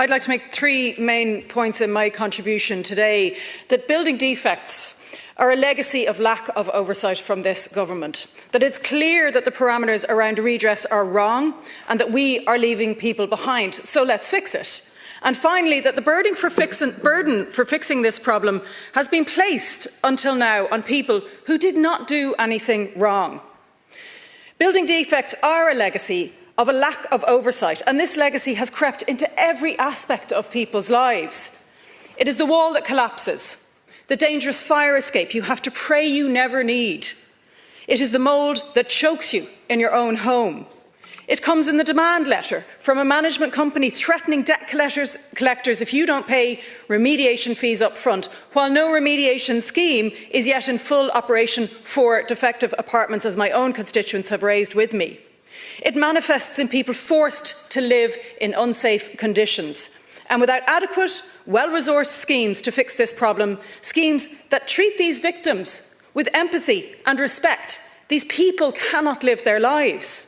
I'd like to make three main points in my contribution today. That building defects are a legacy of lack of oversight from this government. That it's clear that the parameters around redress are wrong and that we are leaving people behind. So let's fix it. And finally, that the burden for fixing this problem has been placed until now on people who did not do anything wrong. Building defects are a legacy of a lack of oversight, and this legacy has crept into every aspect of people's lives. It is the wall that collapses, the dangerous fire escape you have to pray you never need. It is the mould that chokes you in your own home. It comes in the demand letter from a management company threatening debt collectors if you don't pay remediation fees up front, while no remediation scheme is yet in full operation for defective apartments, as my own constituents have raised with me. It manifests in people forced to live in unsafe conditions. And without adequate, well-resourced schemes to fix this problem, schemes that treat these victims with empathy and respect, these people cannot live their lives.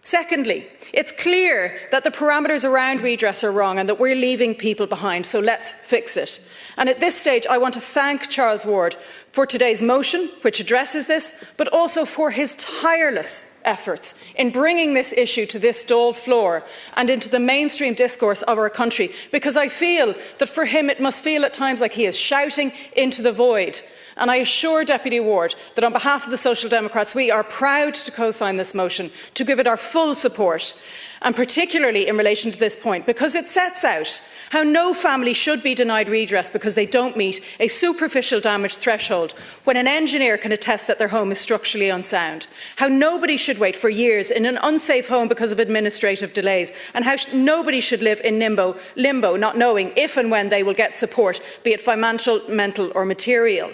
Secondly, it's clear that the parameters around redress are wrong and that we're leaving people behind, so let's fix it. And at this stage, I want to thank Charles Ward for today's motion, which addresses this, but also for his tireless efforts in bringing this issue to this Dáil floor and into the mainstream discourse of our country, because I feel that for him it must feel at times like he is shouting into the void. And I assure Deputy Ward that on behalf of the Social Democrats, we are proud to co-sign this motion, to give it our full support, and particularly in relation to this point, because it sets out how no family should be denied redress because they don't meet a superficial damage threshold when an engineer can attest that their home is structurally unsound, how nobody should wait for years in an unsafe home because of administrative delays, and how nobody should live in limbo, not knowing if and when they will get support, be it financial, mental or material.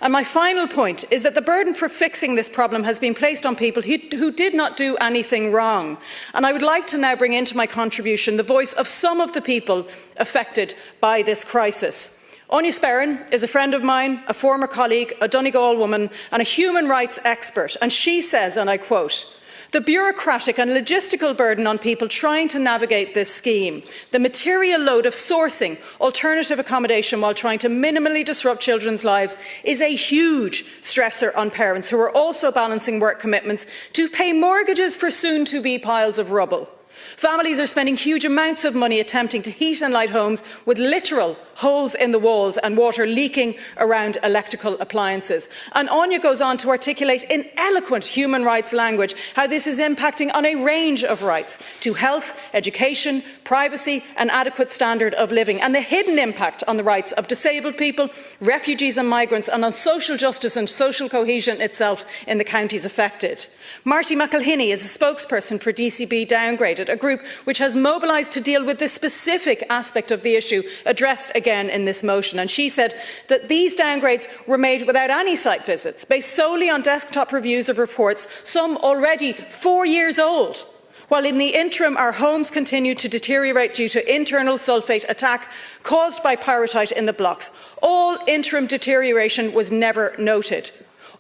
And my final point is that the burden for fixing this problem has been placed on people who did not do anything wrong. And I would like to now bring into my contribution the voice of some of the people affected by this crisis. Áine Sperrin is a friend of mine, a former colleague, a Donegal woman and a human rights expert. And she says, and I quote, "The bureaucratic and logistical burden on people trying to navigate this scheme, the material load of sourcing alternative accommodation while trying to minimally disrupt children's lives is a huge stressor on parents who are also balancing work commitments to pay mortgages for soon-to-be piles of rubble. Families are spending huge amounts of money attempting to heat and light homes with literal holes in the walls and water leaking around electrical appliances." And Áine goes on to articulate in eloquent human rights language how this is impacting on a range of rights to health, education, privacy and adequate standard of living, and the hidden impact on the rights of disabled people, refugees and migrants, and on social justice and social cohesion itself in the counties affected. Marty McElhinney is a spokesperson for DCB Downgraded, a group which has mobilised to deal with this specific aspect of the issue addressed again in this motion. And she said that these downgrades were made without any site visits, based solely on desktop reviews of reports, some already 4 years old. While in the interim, our homes continue to deteriorate due to internal sulphate attack caused by pyrrhotite in the blocks. All interim deterioration was never noted.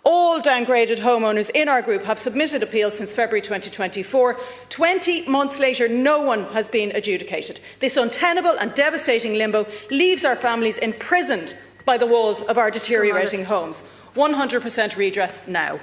All downgraded homeowners in our group have submitted appeals since February 2024. 20 months later, no one has been adjudicated. This untenable and devastating limbo leaves our families imprisoned by the walls of our deteriorating homes. 100% redress now.